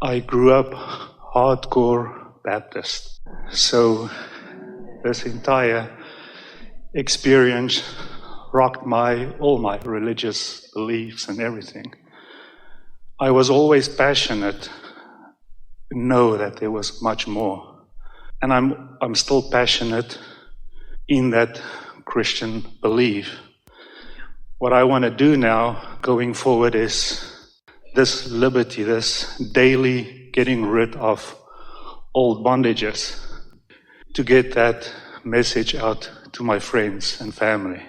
I grew up hardcore Baptist. So this entire experience rocked all my religious beliefs and everything. I was always passionate, know that there was much more. And I'm still passionate in that Christian belief. What I want to do now, going forward, is this liberty, this daily getting rid of old bondages, to get that message out to my friends and family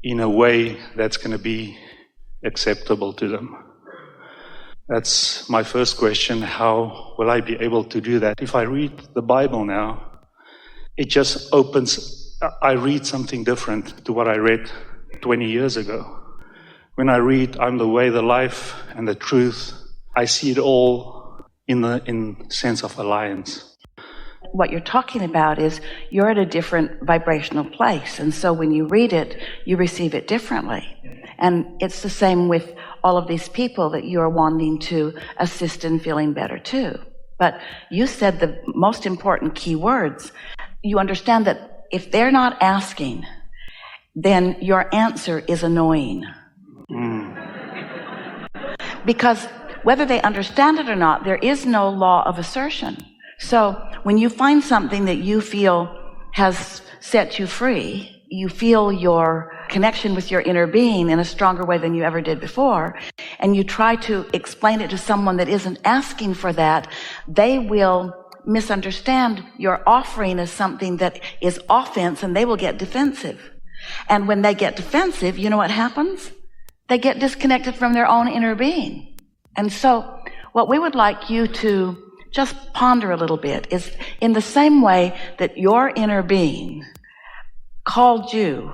in a way that's going to be acceptable to them. That's my first question. How will I be able to do that? If I read the Bible now, it just opens, I read something different to what I read 20 years ago. When I read, I'm the way, the life, and the truth, I see it all in the sense of alliance. What you're talking about is you're at a different vibrational place, and so when you read it, you receive it differently. And it's the same with all of these people that you are wanting to assist in feeling better too. But you said the most important key words. You understand that if they're not asking, then your answer is annoying. Because whether they understand it or not, there is no law of assertion. So when you find something that you feel has set you free, you feel your connection with your inner being in a stronger way than you ever did before, and you try to explain it to someone that isn't asking for that, they will misunderstand your offering as something that is offense, and they will get defensive. And when they get defensive, you know what happens? They get disconnected from their own inner being. And so what we would like you to just ponder a little bit is, in the same way that your inner being called you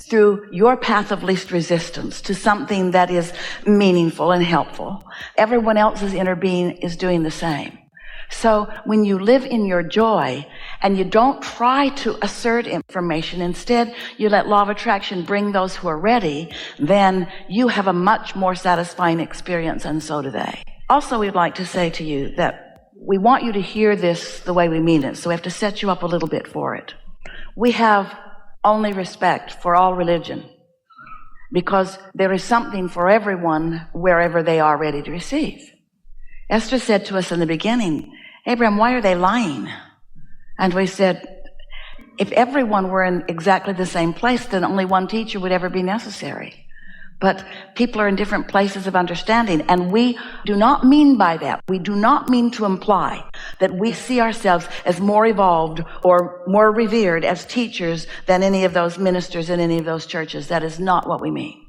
through your path of least resistance to something that is meaningful and helpful, everyone else's inner being is doing the same. So when you live in your joy and you don't try to assert information, instead you let law of attraction bring those who are ready, then you have a much more satisfying experience, and so do they. Also, we'd like to say to you that we want you to hear this the way we mean it, so we have to set you up a little bit for it. We have only respect for all religion, because there is something for everyone wherever they are ready to receive. Esther said to us in the beginning, Abraham, why are they lying? And we said, if everyone were in exactly the same place, then only one teacher would ever be necessary. But people are in different places of understanding, and we do not mean by that, we do not mean to imply that we see ourselves as more evolved or more revered as teachers than any of those ministers in any of those churches. That is not what we mean.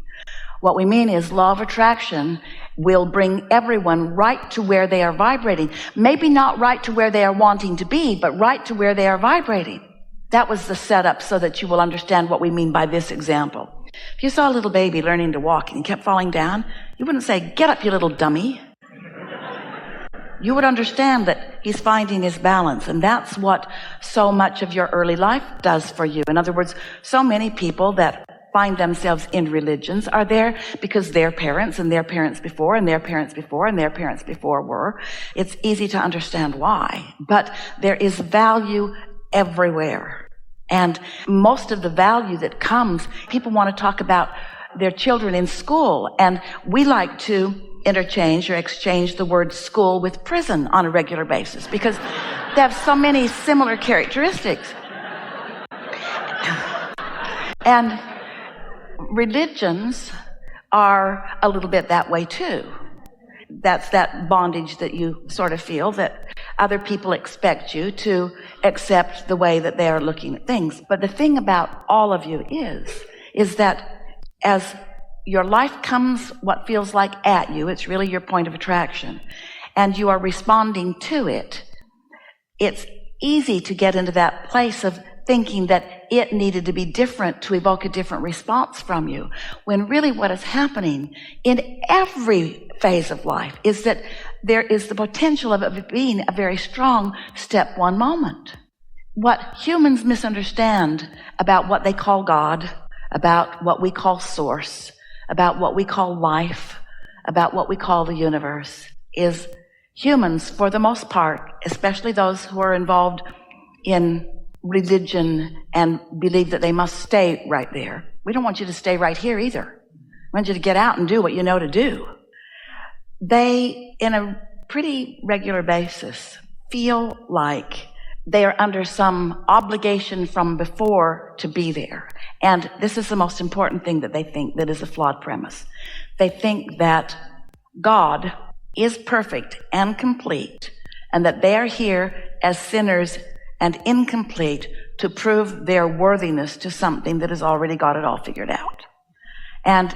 What we mean is law of attraction will bring everyone right to where they are vibrating. Maybe not right to where they are wanting to be, but right to where they are vibrating. That was the setup so that you will understand what we mean by this example. If you saw a little baby learning to walk and he kept falling down, you wouldn't say, get up, you little dummy. You would understand that he's finding his balance, and that's what so much of your early life does for you. In other words, so many people that find themselves in religions are there because their parents and their parents before and their parents before and their parents before were. It's easy to understand why, but there is value everywhere. And most of the value that comes, people want to talk about their children in school, and we like to interchange or exchange the word school with prison on a regular basis because they have so many similar characteristics. And religions are a little bit that way too. That's that bondage that you sort of feel, that other people expect you to accept the way that they are looking at things. But the thing about all of you is that as your life comes what feels like at you, it's really your point of attraction, and you are responding to it, it's easy to get into that place of thinking that it needed to be different to evoke a different response from you, when really what is happening in every phase of life is that there is the potential of it being a very strong step one moment. What humans misunderstand about what they call God, about what we call source, about what we call life, about what we call the universe, is humans, for the most part, especially those who are involved in religion and believe that they must stay right there. We don't want you to stay right here either. We want you to get out and do what you know to do. They, in a pretty regular basis, feel like they are under some obligation from before to be there. And this is the most important thing that they think that is a flawed premise. They think that God is perfect and complete, and that they are here as sinners and incomplete to prove their worthiness to something that has already got it all figured out. And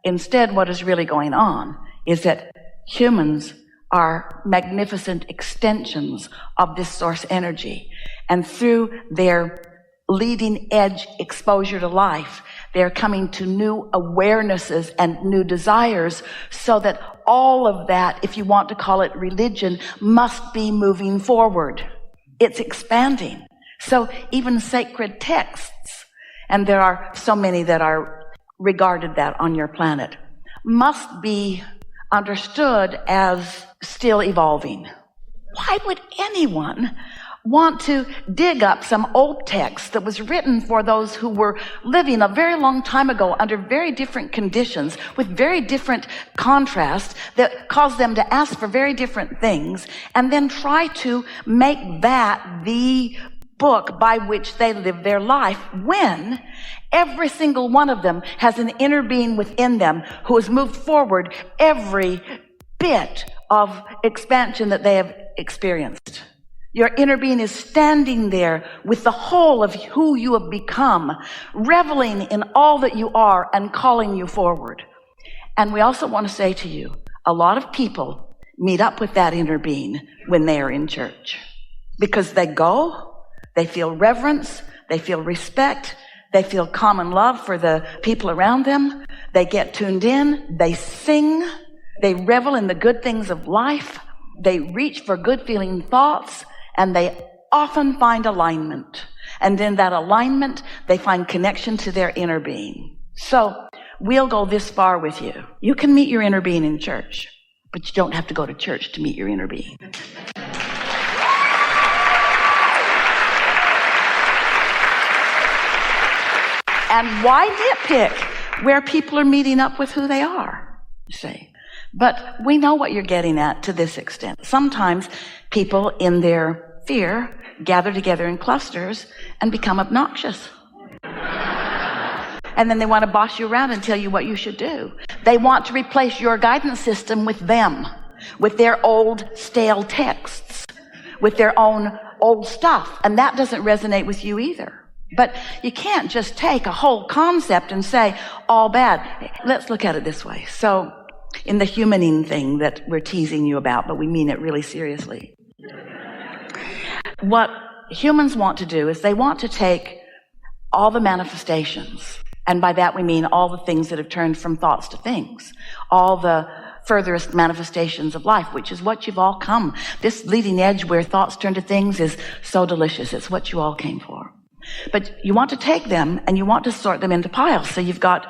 instead, what is really going on is that humans are magnificent extensions of this source energy. And through their leading edge exposure to life, they're coming to new awarenesses and new desires, so that all of that, if you want to call it religion, must be moving forward. It's expanding. So even sacred texts, and there are so many that are regarded that on your planet, must be understood as still evolving. Why would anyone want to dig up some old text that was written for those who were living a very long time ago under very different conditions with very different contrasts that caused them to ask for very different things, and then try to make that the book by which they live their life, when every single one of them has an inner being within them who has moved forward every bit of expansion that they have experienced? Your inner being is standing there with the whole of who you have become, reveling in all that you are and calling you forward. And we also want to say to you, a lot of people meet up with that inner being when they are in church, because they go, they feel reverence, they feel respect, they feel common love for the people around them, they get tuned in, they sing, they revel in the good things of life, they reach for good feeling thoughts, and they often find alignment. And in that alignment, they find connection to their inner being. So we'll go this far with you. You can meet your inner being in church, but you don't have to go to church to meet your inner being. And why nitpick where people are meeting up with who they are, you see? But we know what you're getting at to this extent. Sometimes people in their fear gather together in clusters and become obnoxious. And then they want to boss you around and tell you what you should do. They want to replace your guidance system with them, with their old stale texts, with their own old stuff. And that doesn't resonate with you either. But you can't just take a whole concept and say, all bad. Let's look at it this way. So, in the humaning thing that we're teasing you about, but we mean it really seriously. What humans want to do is they want to take all the manifestations, and by that we mean all the things that have turned from thoughts to things, all the furthest manifestations of life, which is what you've all come. This leading edge where thoughts turn to things is so delicious. It's what you all came for. But you want to take them and you want to sort them into piles. So you've got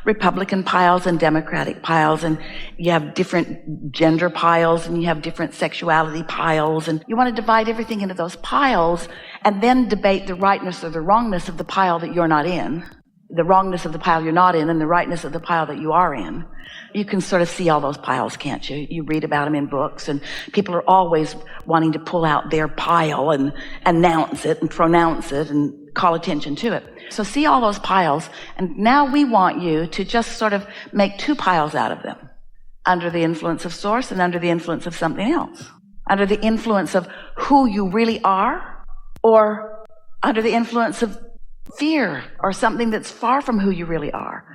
Republican piles and Democratic piles, and you have different gender piles, and you have different sexuality piles, and you want to divide everything into those piles and then debate the rightness or the wrongness of the pile that you're not in, the wrongness of the pile you're not in, and the rightness of the pile that you are in. You can sort of see all those piles, can't you? You read about them in books, and people are always wanting to pull out their pile and announce it and pronounce it and call attention to it. So see all those piles, and now we want you to just sort of make two piles out of them, under the influence of source and under the influence of something else, under the influence of who you really are, or under the influence of fear or something that's far from who you really are.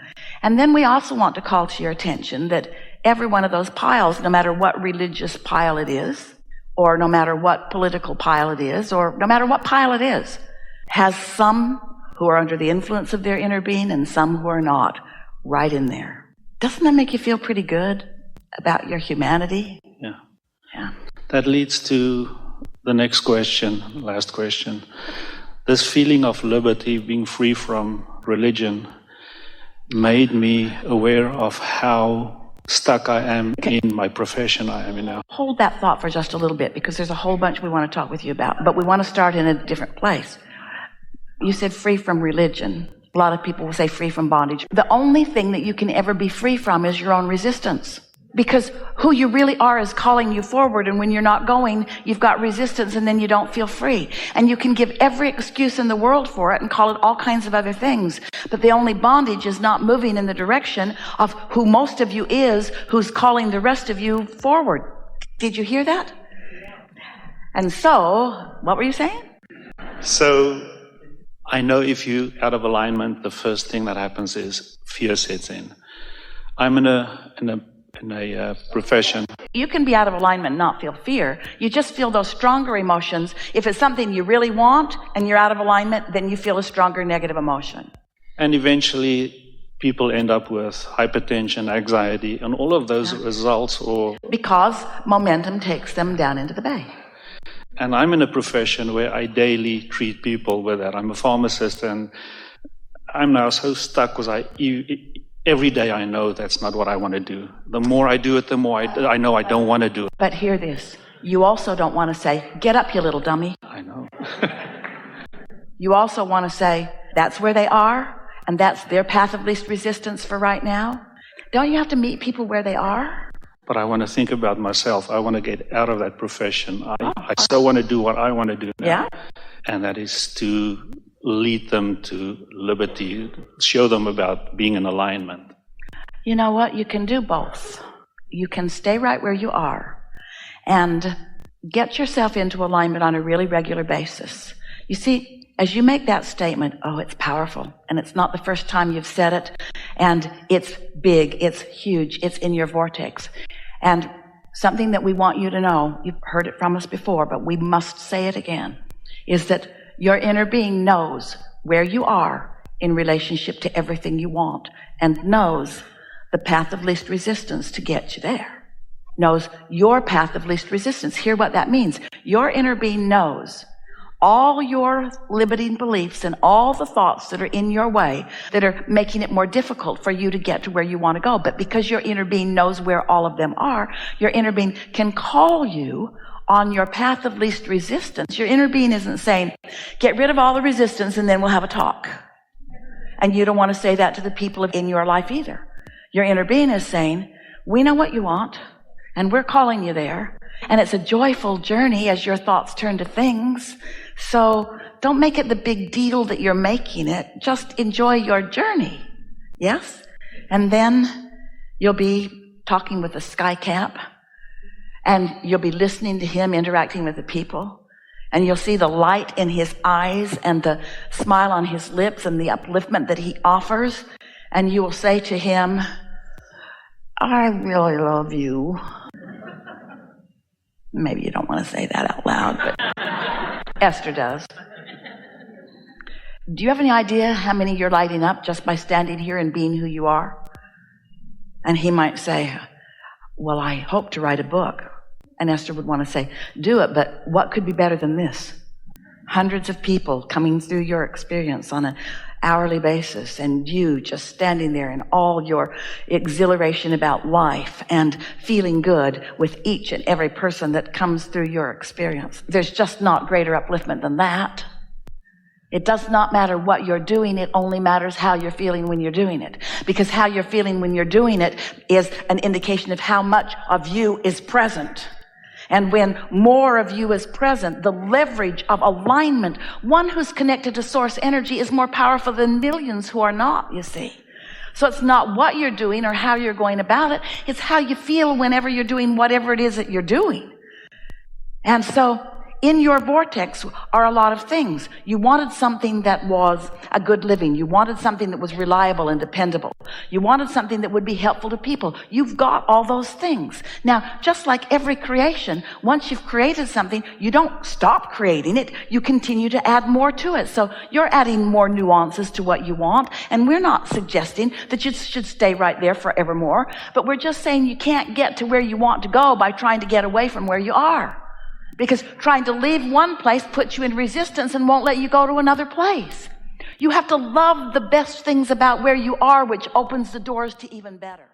And then we also want to call to your attention that every one of those piles, no matter what religious pile it is, or no matter what political pile it is, or no matter what pile it is, has some who are under the influence of their inner being and some who are not, right in there. Doesn't that make you feel pretty good about your humanity? Yeah. Yeah. That leads to the next question, last question. This feeling of liberty, being free from religion, made me aware of how stuck I am in my profession I am in now. Hold that thought for just a little bit, because there's a whole bunch we want to talk with you about, but we want to start in a different place. You said free from religion. A lot of people will say free from bondage. The only thing that you can ever be free from is your own resistance. Because who you really are is calling you forward, and when you're not going, you've got resistance, and then you don't feel free. And you can give every excuse in the world for it and call it all kinds of other things. But the only bondage is not moving in the direction of who most of you is, who's calling the rest of you forward. Did you hear that? And so, what were you saying? So, I know if you're out of alignment, the first thing that happens is fear sets in. I'm in a profession. You can be out of alignment and not feel fear. You just feel those stronger emotions. If it's something you really want and you're out of alignment, then you feel a stronger negative emotion. And eventually people end up with hypertension, anxiety, and all of those results. Because momentum takes them down into the bay. And I'm in a profession where I daily treat people with that. I'm a pharmacist, and I'm now so stuck because every day I know that's not what I want to do. The more I do it, the more I know I don't want to do it. But hear this. You also don't want to say, get up, you little dummy. I know. You also want to say, that's where they are, and that's their path of least resistance for right now. Don't you have to meet people where they are? But I want to think about myself. I want to get out of that profession. I still want to do what I want to do now. Yeah? And that is to lead them to liberty, show them about being in alignment. You know what? You can do both. You can stay right where you are and get yourself into alignment on a really regular basis. You see, as you make that statement, oh, it's powerful, and it's not the first time you've said it, and it's big, it's huge, it's in your vortex. And something that we want you to know, you've heard it from us before, but we must say it again, is that your inner being knows where you are in relationship to everything you want, and knows the path of least resistance to get you there. Knows your path of least resistance. Hear what that means. Your inner being knows all your limiting beliefs and all the thoughts that are in your way that are making it more difficult for you to get to where you want to go. But because your inner being knows where all of them are, your inner being can call you on your path of least resistance. Your inner being isn't saying, get rid of all the resistance and then we'll have a talk. And you don't want to say that to the people in your life either. Your inner being is saying, we know what you want, and we're calling you there. And it's a joyful journey as your thoughts turn to things. So don't make it the big deal that you're making it. Just enjoy your journey. Yes? And then you'll be talking with the sky cap, and you'll be listening to him interacting with the people, and you'll see the light in his eyes and the smile on his lips and the upliftment that he offers, and you will say to him, I really love you. Maybe you don't want to say that out loud, but Esther does. Do you have any idea how many you're lighting up just by standing here and being who you are? And he might say, well, I hope to write a book. And Esther would want to say, do it, but what could be better than this? Hundreds of people coming through your experience on an hourly basis, and you just standing there in all your exhilaration about life and feeling good with each and every person that comes through your experience. There's just not greater upliftment than that. It does not matter what you're doing. It only matters how you're feeling when you're doing it. Because how you're feeling when you're doing it is an indication of how much of you is present. And when more of you is present, the leverage of alignment, one who's connected to source energy is more powerful than millions who are not, you see. So it's not what you're doing or how you're going about it. It's how you feel whenever you're doing whatever it is that you're doing. And so in your vortex are a lot of things. You wanted something that was a good living. You wanted something that was reliable and dependable. You wanted something that would be helpful to people. You've got all those things. Now, just like every creation, once you've created something, you don't stop creating it. You continue to add more to it. So you're adding more nuances to what you want. And we're not suggesting that you should stay right there forevermore. But we're just saying you can't get to where you want to go by trying to get away from where you are. Because trying to leave one place puts you in resistance and won't let you go to another place. You have to love the best things about where you are, which opens the doors to even better.